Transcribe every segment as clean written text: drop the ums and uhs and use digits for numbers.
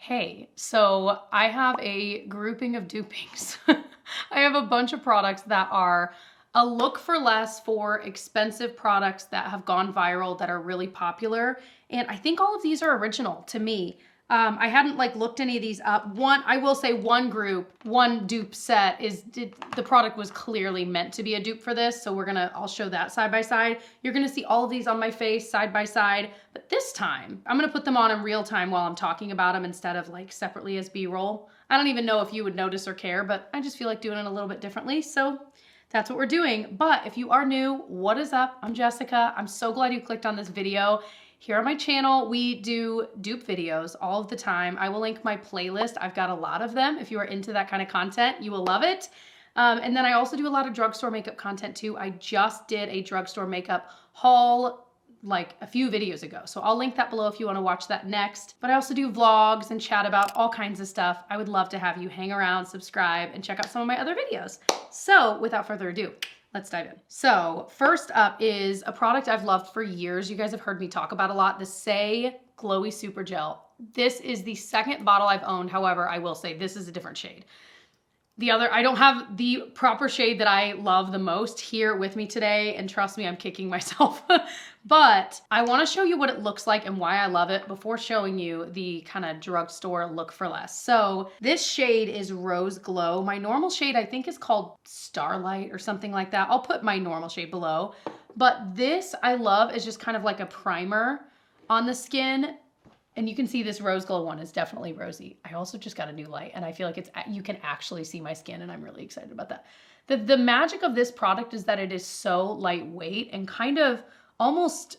Hey, so I have a grouping of dupings. I have a bunch of products that are a look for less for expensive products that have gone viral that are really popular. And I think all of these are original to me. I hadn't looked any of these up. I will say one group, one dupe set the product was clearly meant to be a dupe for this. So I'll show that side by side. You're gonna see all of these on my face side by side, but this time I'm gonna put them on in real time while I'm talking about them instead of separately as B-roll. I don't even know if you would notice or care, but I just feel like doing it a little bit differently. So that's what we're doing. But if you are new, what is up? I'm Jessica. I'm so glad you clicked on this video. Here on my channel, we do dupe videos all of the time. I will link my playlist. I've got a lot of them. If you are into that kind of content, you will love it. And then I also do a lot of drugstore makeup content too. I just did a drugstore makeup haul a few videos ago. So I'll link that below if you want to watch that next. But I also do vlogs and chat about all kinds of stuff. I would love to have you hang around, subscribe, and check out some of my other videos. So without further ado, let's dive in. So first up is a product I've loved for years. You guys have heard me talk about a lot, the Say Glowy Super Gel. This is the second bottle I've owned. However, I will say this is a different shade. I don't have the proper shade that I love the most here with me today, and trust me, I'm kicking myself. But I wanna show you what it looks like and why I love it before showing you the kind of drugstore look for less. So this shade is Rose Glow. My normal shade I think is called Starlight or something like that. I'll put my normal shade below. But this I love is just kind of like a primer on the skin. And you can see this Rose Glow one is definitely rosy. I also just got a new light and I feel like you can actually see my skin, and I'm really excited about that. The magic of this product is that it is so lightweight and kind of almost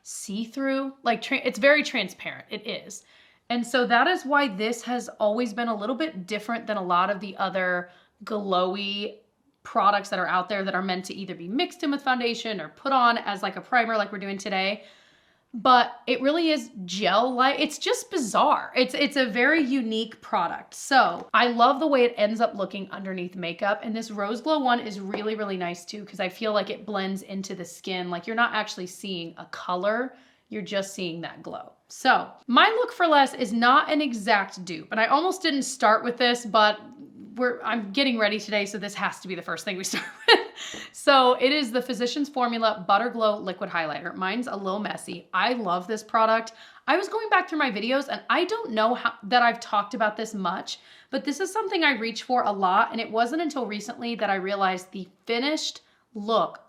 see-through. It's very transparent, it is. And so that is why this has always been a little bit different than a lot of the other glowy products that are out there that are meant to either be mixed in with foundation or put on as like a primer like we're doing today. But it really is gel-like. It's just bizarre. It's a very unique product. So I love the way it ends up looking underneath makeup. And this Rose Glow one is really, really nice too, because I feel like it blends into the skin. Like you're not actually seeing a color, you're just seeing that glow. So my look for less is not an exact dupe. And I almost didn't start with this, but I'm getting ready today, so this has to be the first thing we start with. So it is the Physicians Formula Butter Glow Liquid Highlighter. Mine's a little messy. I love this product. I was going back through my videos and I don't know that I've talked about this much, but this is something I reach for a lot, and it wasn't until recently that I realized the finished look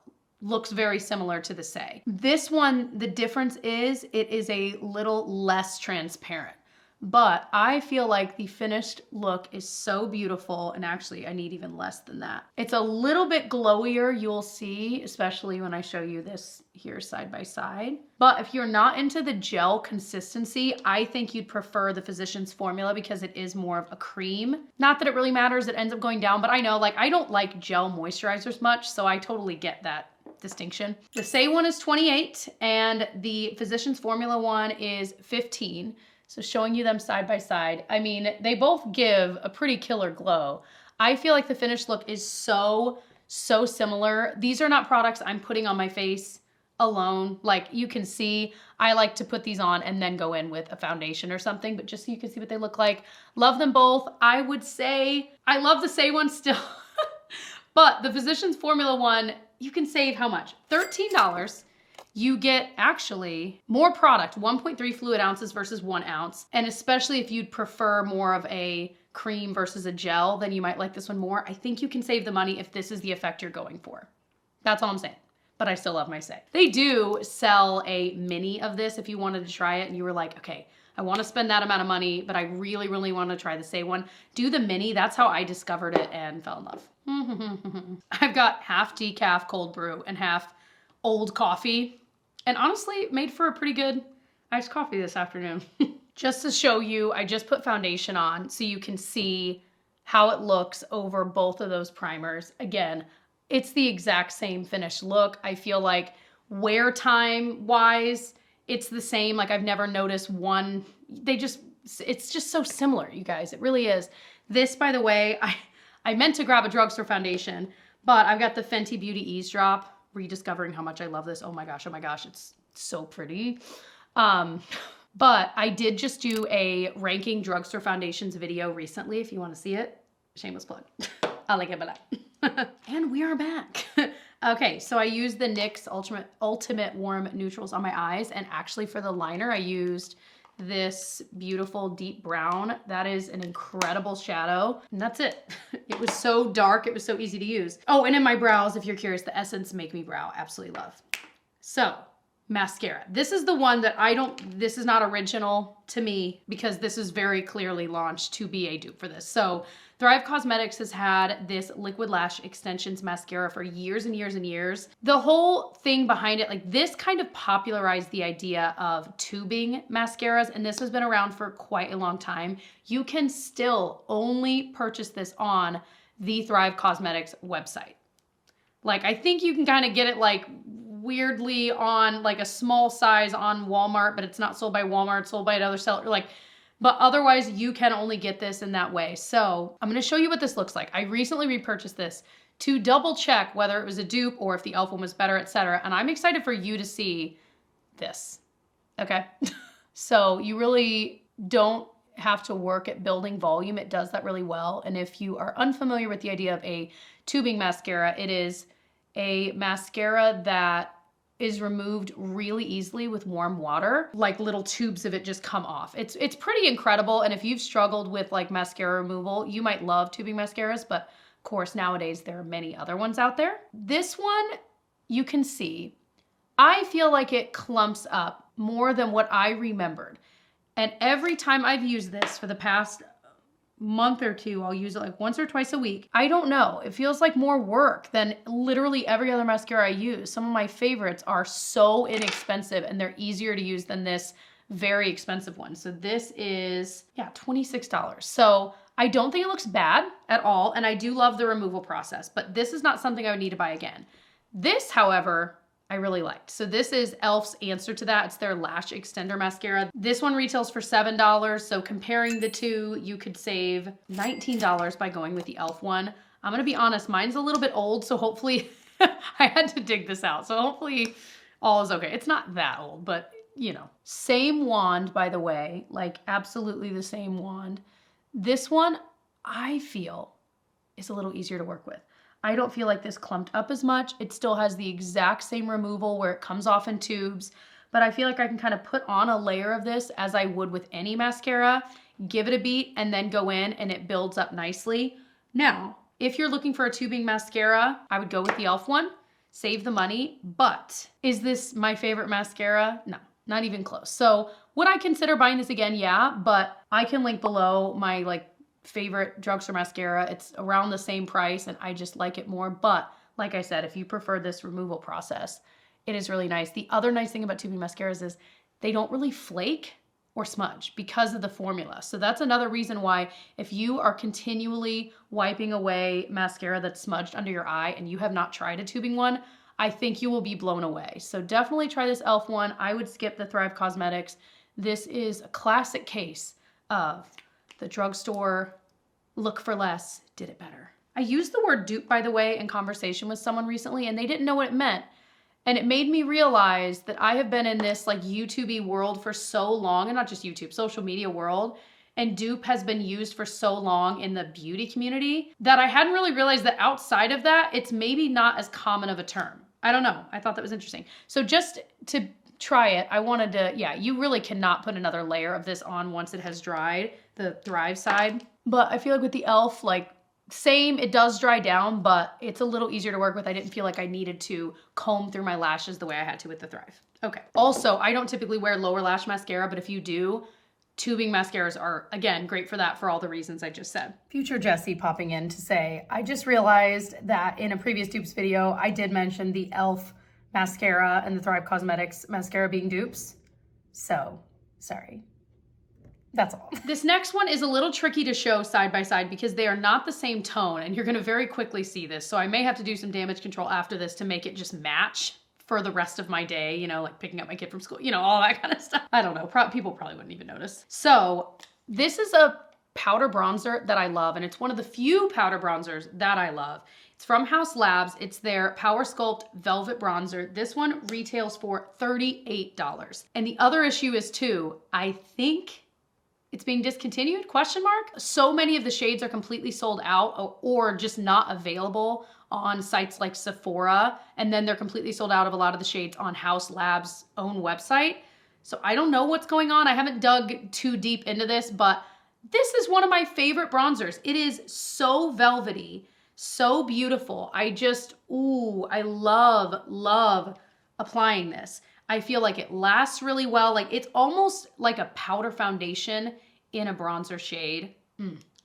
looks very similar to the Say. This one, the difference is it is a little less transparent. But I feel like the finished look is so beautiful, and actually I need even less than that. It's a little bit glowier, you'll see, especially when I show you this here side by side. But if you're not into the gel consistency, I think you'd prefer the Physicians Formula because it is more of a cream. Not that it really matters, it ends up going down, but I know I don't like gel moisturizers much, so I totally get that distinction. The Say one is 28 and the Physicians Formula one is 15. So showing you them side by side, I mean, they both give a pretty killer glow. I feel like the finished look is so similar. These are not products I'm putting on my face alone. Like you can see, I like to put these on and then go in with a foundation or something, but just so you can see what they look like. Love them both. I would say, I love the Say one still, but the Physicians Formula one, you can save how much? $13. You get actually more product, 1.3 fluid ounces versus 1 ounce. And especially if you'd prefer more of a cream versus a gel, then you might like this one more. I think you can save the money if this is the effect you're going for. That's all I'm saying. But I still love my Say. They do sell a mini of this if you wanted to try it and you were like, okay, I want to spend that amount of money, but I really, really want to try the Say one. Do the mini. That's how I discovered it and fell in love. I've got half decaf cold brew and half old coffee. And honestly, made for a pretty good iced coffee this afternoon. Just to show you, I just put foundation on so you can see how it looks over both of those primers. Again, it's the exact same finished look. I feel like wear time wise, it's the same. Like I've never noticed one, it's just so similar, you guys. It really is. This, by the way, I meant to grab a drugstore foundation, but I've got the Fenty Beauty Eavesdrop. Rediscovering how much I love this. Oh my gosh, it's so pretty. But I did just do a ranking drugstore foundations video recently. If you want to see it, shameless plug. I'll link it below. And we are back. Okay, so I used the NYX Ultimate Warm Neutrals on my eyes. And actually for the liner, I used this beautiful deep brown. That is an incredible shadow. And that's it. It was so dark. It was so easy to use. Oh, and in my brows, if you're curious, the Essence Make Me Brow. Absolutely love. So mascara. This is the one that this is not original to me because this is very clearly launched to be a dupe for this. So Thrive Cosmetics has had this Liquid Lash Extensions mascara for years and years and years. The whole thing behind it, like this kind of popularized the idea of tubing mascaras, and this has been around for quite a long time. You can still only purchase this on the Thrive Cosmetics website. Like, I think you can kind of get it like weirdly on like a small size on Walmart, but it's not sold by Walmart, it's sold by another seller. Like, but otherwise you can only get this in that way. So I'm going to show you what this looks like. I recently repurchased this to double check whether it was a dupe or if the e.l.f. one was better, etc. And I'm excited for you to see this. Okay. So you really don't have to work at building volume. It does that really well. And if you are unfamiliar with the idea of a tubing mascara, it is a mascara that is removed really easily with warm water. Like little tubes of it just come off. It's pretty incredible. And if you've struggled with like mascara removal, you might love tubing mascaras, but of course nowadays there are many other ones out there. This one, you can see, I feel like it clumps up more than what I remembered. And every time I've used this for the past month or two, I'll use it like once or twice a week. I don't know. It feels like more work than literally every other mascara I use. Some of my favorites are so inexpensive and they're easier to use than this very expensive one. So this is, yeah, $26. So I don't think it looks bad at all. And I do love the removal process, but this is not something I would need to buy again. This, however, I really liked. So this is e.l.f.'s answer to that. It's their Lash Extender Mascara. This one retails for $7. So comparing the two, you could save $19 by going with the e.l.f. one. I'm gonna be honest, mine's a little bit old, so hopefully, I had to dig this out. So hopefully all is okay. It's not that old, but you know. Same wand, by the way, like absolutely the same wand. This one, I feel, is a little easier to work with. I don't feel like this clumped up as much. It still has the exact same removal where it comes off in tubes, but I feel like I can kind of put on a layer of this as I would with any mascara, give it a beat, and then go in and it builds up nicely. Now, if you're looking for a tubing mascara, I would go with the e.l.f. one, save the money, but is this my favorite mascara? No, not even close. So would I consider buying this again? Yeah, but I can link below my like favorite drugstore mascara. It's around the same price and I just like it more. But like I said, if you prefer this removal process, it is really nice. The other nice thing about tubing mascaras is they don't really flake or smudge because of the formula. So that's another reason why if you are continually wiping away mascara that's smudged under your eye and you have not tried a tubing one, I think you will be blown away. So definitely try this e.l.f. one. I would skip the Thrive Cosmetics. This is a classic case of the drugstore, look for less, did it better. I used the word dupe, by the way, in conversation with someone recently, and they didn't know what it meant. And it made me realize that I have been in this like YouTube-y world for so long, and not just YouTube, social media world, and dupe has been used for so long in the beauty community that I hadn't really realized that outside of that, it's maybe not as common of a term. I don't know. I thought that was interesting. So just to try it, I wanted to, yeah, you really cannot put another layer of this on once it has dried, the Thrive side. But I feel like with the e.l.f., like same, it does dry down, but it's a little easier to work with. I didn't feel like I needed to comb through my lashes the way I had to with the Thrive. Okay. Also, I don't typically wear lower lash mascara, but if you do, tubing mascaras are, again, great for that for all the reasons I just said. Future Jessie popping in to say, I just realized that in a previous dupes video, I did mention the e.l.f. mascara and the Thrive Cosmetics mascara being dupes. So, sorry. That's all. This next one is a little tricky to show side by side because they are not the same tone and you're gonna very quickly see this. So I may have to do some damage control after this to make it just match for the rest of my day, you know, like picking up my kid from school, you know, all that kind of stuff. I don't know, people probably wouldn't even notice. So this is a powder bronzer that I love, and it's one of the few powder bronzers that I love. It's from Haus Labs. It's their Power Sculpt Velvet Bronzer. This one retails for $38. And the other issue is too, I think it's being discontinued, question mark? So many of the shades are completely sold out or just not available on sites like Sephora. And then they're completely sold out of a lot of the shades on Haus Labs' own website. So I don't know what's going on. I haven't dug too deep into this, but this is one of my favorite bronzers. It is so velvety, so beautiful. I just, ooh, I love applying this. I feel like it lasts really well. Like it's almost like a powder foundation in a bronzer shade.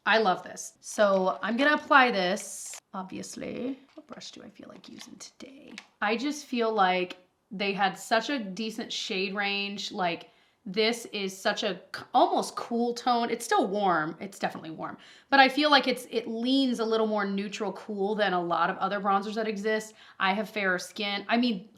I love this. So I'm gonna apply this, obviously. What brush do I feel like using today? I just feel like they had such a decent shade range. Like this is such a almost cool tone. It's still warm. It's definitely warm, but I feel like it leans a little more neutral cool than a lot of other bronzers that exist. I have fairer skin. I mean,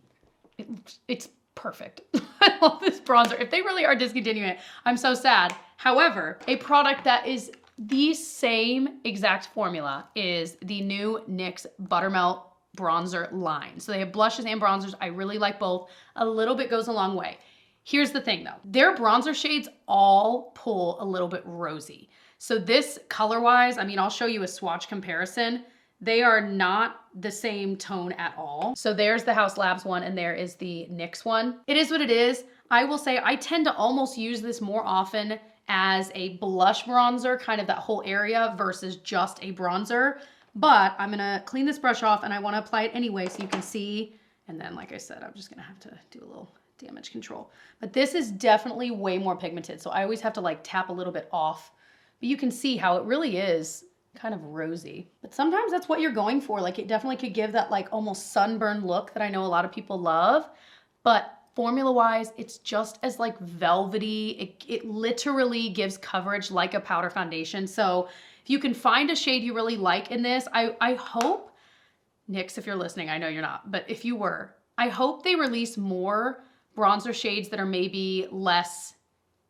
it's perfect. I love this bronzer. If they really are discontinuing it, I'm so sad. However, a product that is the same exact formula is the new NYX Buttermelt bronzer line. So they have blushes and bronzers. I really like both. A little bit goes a long way. Here's the thing though, their bronzer shades all pull a little bit rosy. So this color-wise, I mean, I'll show you a swatch comparison. They are not the same tone at all. So there's the Haus Labs one and there is the NYX one. It is what it is. I will say I tend to almost use this more often as a blush bronzer, kind of that whole area versus just a bronzer. But I'm gonna clean this brush off and I wanna apply it anyway so you can see. And then like I said, I'm just gonna have to do a little damage control. But this is definitely way more pigmented. So I always have to like tap a little bit off. But you can see how it really is kind of rosy. But sometimes that's what you're going for. Like it definitely could give that like almost sunburn look that I know a lot of people love. But formula wise, it's just as like velvety. It literally gives coverage like a powder foundation. So if you can find a shade you really like in this, I hope, NYX, if you're listening, I know you're not, but if you were, I hope they release more bronzer shades that are maybe less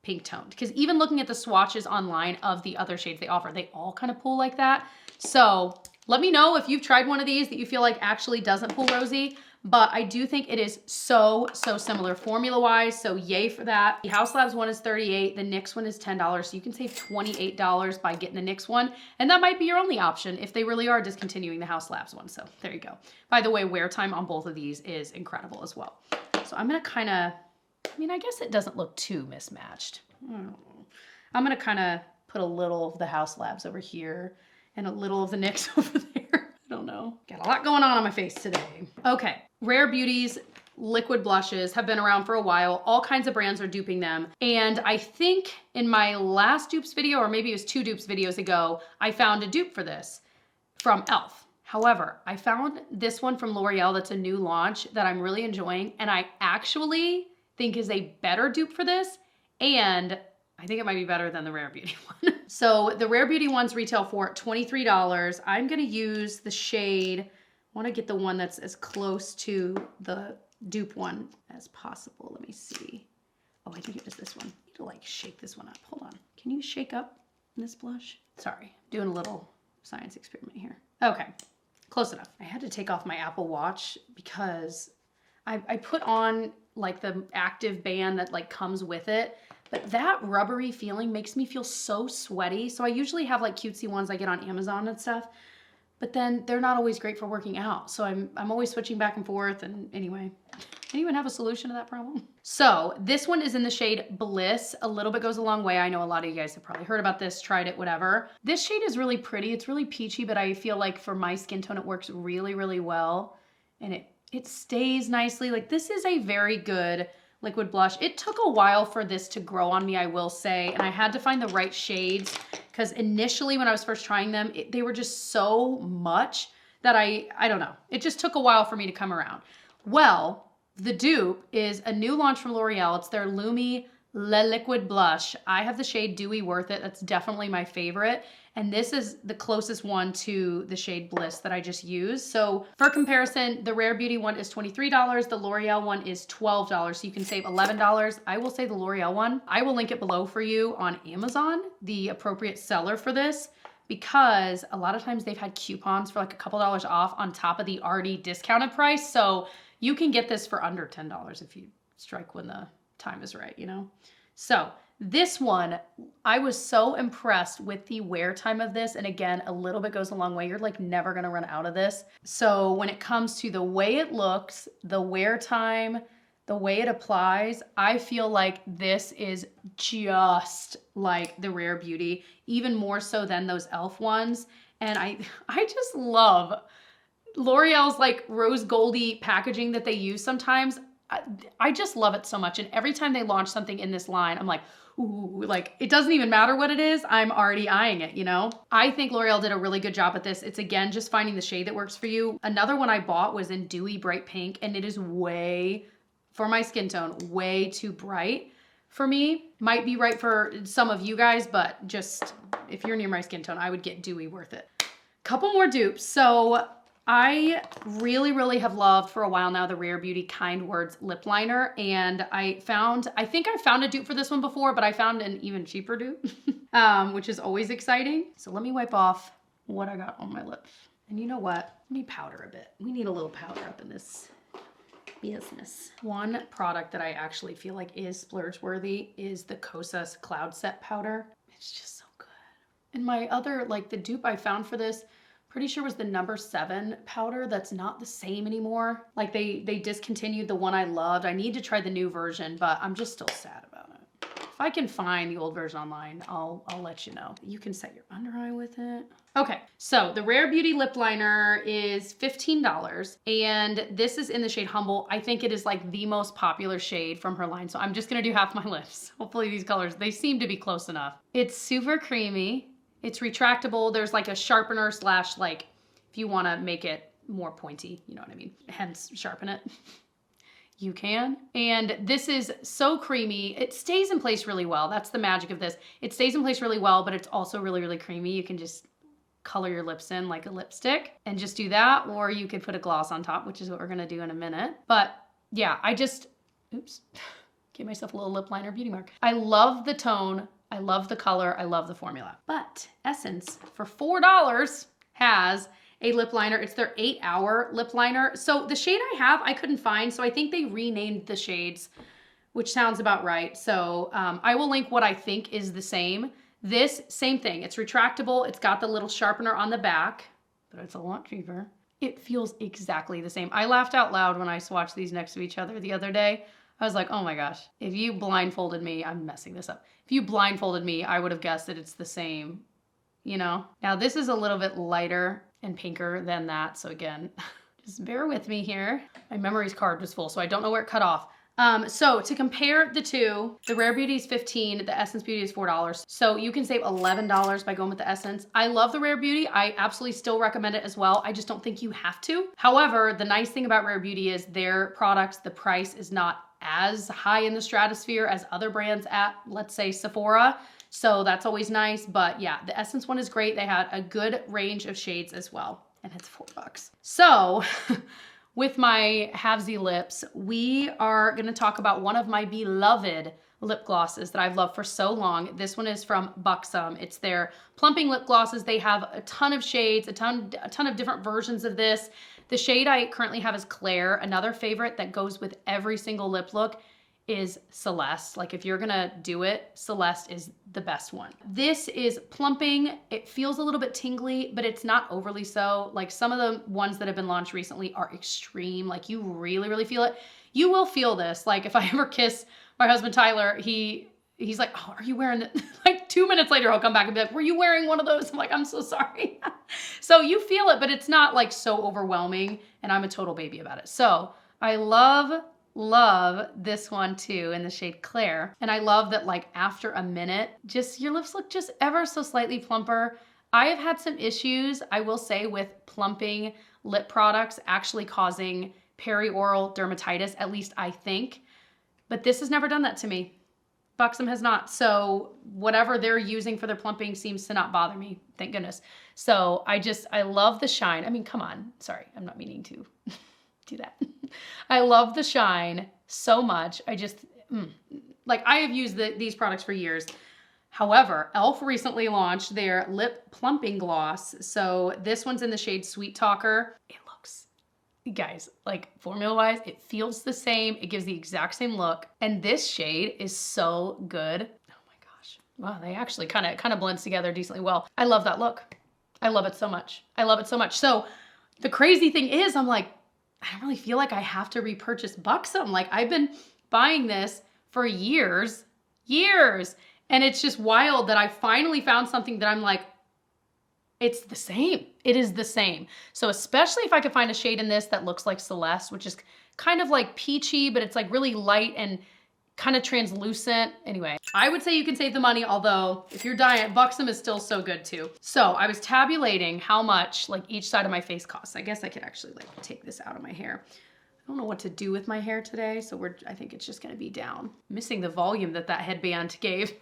pink toned. Because even looking at the swatches online of the other shades they offer, they all kind of pull like that. So let me know if you've tried one of these that you feel like actually doesn't pull rosy. But I do think it is so similar formula-wise, so yay for that. The Haus Labs one is $38, the NYX one is $10, so you can save $28 by getting the NYX one, and that might be your only option if they really are discontinuing the Haus Labs one, so there you go. By the way, wear time on both of these is incredible as well. So I'm gonna kind of, I mean, I guess it doesn't look too mismatched. I'm gonna kind of put a little of the Haus Labs over here and a little of the NYX over there. I don't know. Got a lot going on my face today. Okay, Rare Beauty's liquid blushes have been around for a while. All kinds of brands are duping them. And I think in my last dupes video, or maybe it was 2 dupes videos ago, I found a dupe for this from e.l.f. However, I found this one from L'Oreal that's a new launch that I'm really enjoying. And I actually think is a better dupe for this. And I think it might be better than the Rare Beauty one. So the Rare Beauty ones retail for $23. I'm gonna use the shade, I wanna get the one that's as close to the dupe one as possible. Let me see. Oh, I think it was this one. I need to like shake this one up. Hold on. Can you shake up this blush? Sorry, doing a little science experiment here. Okay, close enough. I had to take off my Apple Watch because I put on like the active band that like comes with it, but that rubbery feeling makes me feel so sweaty. So I usually have like cutesy ones I get on Amazon and stuff, but then they're not always great for working out. So I'm always switching back and forth. And anyway, anyone have a solution to that problem? So this one is in the shade Bliss. A little bit goes a long way. I know a lot of you guys have probably heard about this, tried it, whatever. This shade is really pretty. It's really peachy, but I feel like for my skin tone, it works really well. And it stays nicely. Like this is a very good liquid blush. It took a while for this to grow on me, I will say, and I had to find the right shades because initially when I was first trying them, they were just so much that I don't know. It just took a while for me to come around. Well, the dupe is a new launch from L'Oreal. It's their Lumi Le Liquid Blush. I have the shade Dewy Worth It. That's definitely my favorite. And this is the closest one to the shade Bliss that I just used. So for comparison, the Rare Beauty one is $23. The L'Oreal one is $12. So you can save $11. I will say the L'Oreal one. I will link it below for you on Amazon, the appropriate seller for this, because a lot of times they've had coupons for like a couple dollars off on top of the already discounted price. So you can get this for under $10 if you strike when the time is right, you know? So this one, I was so impressed with the wear time of this. And again, a little bit goes a long way. You're like never gonna run out of this. So when it comes to the way it looks, the wear time, the way it applies, I feel like this is just like the Rare Beauty, even more so than those e.l.f. ones. And I just love L'Oreal's like rose goldy packaging that they use sometimes. I just love it so much. And every time they launch something in this line, I'm like, ooh, like it doesn't even matter what it is. I'm already eyeing it, you know? I think L'Oreal did a really good job at this. It's again, just finding the shade that works for you. Another one I bought was in Dewy Bright Pink, and it is way, for my skin tone, way too bright for me. Might be right for some of you guys, but just if you're near my skin tone, I would get Dewy Worth It. Couple more dupes. So I really have loved for a while now the Rare Beauty Kind Words lip liner, and I think I found a dupe for this one before, but I found an even cheaper dupe, which is always exciting. So let me wipe off what I got on my lips. And you know what? Let me powder a bit. We need a little powder up in this business. One product that I actually feel like is splurge worthy is the Kosas Cloud Set Powder. It's just so good. And my other, like the dupe I found for this, pretty sure was the number 7 powder. That's not the same anymore. Like they discontinued the one I loved. I need to try the new version, but I'm just still sad about it. If I can find the old version online, I'll let you know. You can set your under eye with it. Okay, so the Rare Beauty lip liner is $15, and this is in the shade Humble. I think it is like the most popular shade from her line, so I'm just gonna do half my lips. Hopefully these colors, they seem to be close enough. It's super creamy. It's retractable. There's like a sharpener slash like, if you want to make it more pointy, you know what I mean? Hence sharpen it. You can. And this is so creamy. It stays in place really well. That's the magic of this. It stays in place really well, but it's also really creamy. You can just color your lips in like a lipstick and just do that. Or you could put a gloss on top, which is what we're going to do in a minute. But yeah, oops, gave myself a little lip liner beauty mark. I love the tone. I love the color, I love the formula. But Essence, for $4, has a lip liner. It's their 8-hour lip liner. So the shade I have, I couldn't find, so I think they renamed the shades, which sounds about right. So I will link what I think is the same. This, same thing. It's retractable. It's got the little sharpener on the back, but it's a lot cheaper. It feels exactly the same. I laughed out loud when I swatched these next to each other the other day. I was like, oh my gosh, if you blindfolded me, I'm messing this up. If you blindfolded me, I would have guessed that it's the same, you know? Now this is a little bit lighter and pinker than that. So again, just bear with me here. My memories card was full, so I don't know where it cut off. So to compare the two, the Rare Beauty is $15, the Essence Beauty is $4. So you can save $11 by going with the Essence. I love the Rare Beauty. I absolutely still recommend it as well. I just don't think you have to. However, the nice thing about Rare Beauty is their products, the price is not as high in the stratosphere as other brands at, let's say, Sephora. So that's always nice. But yeah, the Essence one is great. They had a good range of shades as well. And it's $4. So with my halvesy lips, we are going to talk about one of my beloved lip glosses that I've loved for so long. This one is from Buxom. It's their plumping lip glosses. They have a ton of shades, a ton of different versions of this. The shade I currently have is Claire. Another favorite that goes with every single lip look is Celeste. Like if you're gonna do it, Celeste is the best one. This is plumping. It feels a little bit tingly, but it's not overly so. Like some of the ones that have been launched recently are extreme. Like you really feel it. You will feel this. Like if I ever kiss my husband Tyler, he's like, oh, are you wearing it? Like 2 minutes later, he'll come back and be like, were you wearing one of those? I'm like, I'm so sorry. So you feel it, but it's not like so overwhelming, and I'm a total baby about it. So I love this one too in the shade Claire. And I love that like after a minute, just your lips look just ever so slightly plumper. I have had some issues, I will say, with plumping lip products actually causing perioral dermatitis, at least I think. But this has never done that to me. Buxom has not. So whatever they're using for their plumping seems to not bother me. Thank goodness. So I love the shine. I mean, come on. Sorry, I'm not meaning to do that. I love the shine so much. Like I have used these products for years. However, e.l.f. recently launched their lip plumping gloss. So this one's in the shade Sweet Talker. It looks, guys, like formula-wise, it feels the same. It gives the exact same look. And this shade is so good. Oh my gosh. Wow, they actually kind of blends together decently well. I love that look. I love it so much. I love it so much. So the crazy thing is, I'm like, I don't really feel like I have to repurchase Buxom. Like I've been buying this for years. And it's just wild that I finally found something that I'm like, it's the same. It is the same. So especially if I could find a shade in this that looks like Celeste, which is kind of like peachy, but it's like really light and kind of translucent. Anyway, I would say you can save the money, although if you're dying, Buxom is still so good too. So I was tabulating how much like each side of my face costs. I guess I could actually like take this out of my hair. I don't know what to do with my hair today, so I think it's just gonna be down. Missing the volume that headband gave.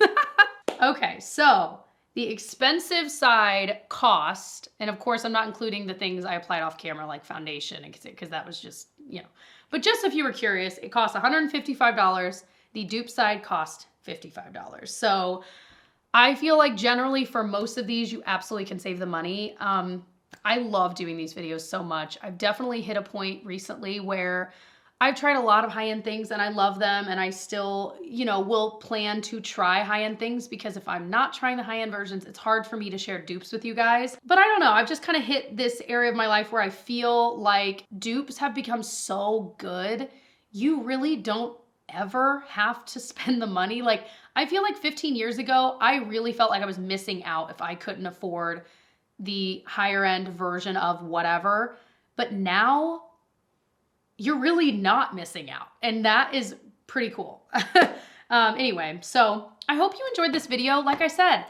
Okay, so the expensive side cost, and of course I'm not including the things I applied off camera like foundation, because that was just, you know. But just if you were curious, it costs $155. The dupe side cost $55. So I feel like generally for most of these, you absolutely can save the money. I love doing these videos so much. I've definitely hit a point recently where I've tried a lot of high-end things and I love them, and I still, you know, will plan to try high-end things, because if I'm not trying the high-end versions, it's hard for me to share dupes with you guys. But I don't know, I've just kind of hit this area of my life where I feel like dupes have become so good, you really don't ever have to spend the money. Like, I feel like 15 years ago, I really felt like I was missing out if I couldn't afford the higher end version of whatever. But now you're really not missing out, and that is pretty cool. Anyway, so I hope you enjoyed this video. Like I said,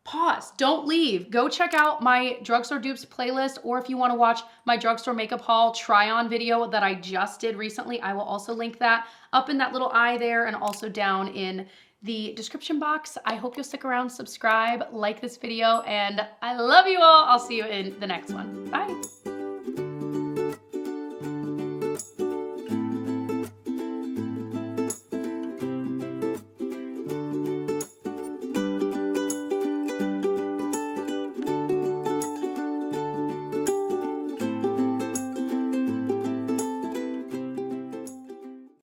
pause, don't leave. Go check out my drugstore dupes playlist, or if you want to watch my drugstore makeup haul try on video that I just did recently, I will also link that up in that little eye there and also down in the description box. I hope you'll stick around, subscribe, like this video, and I love you all. I'll see you in the next one. Bye.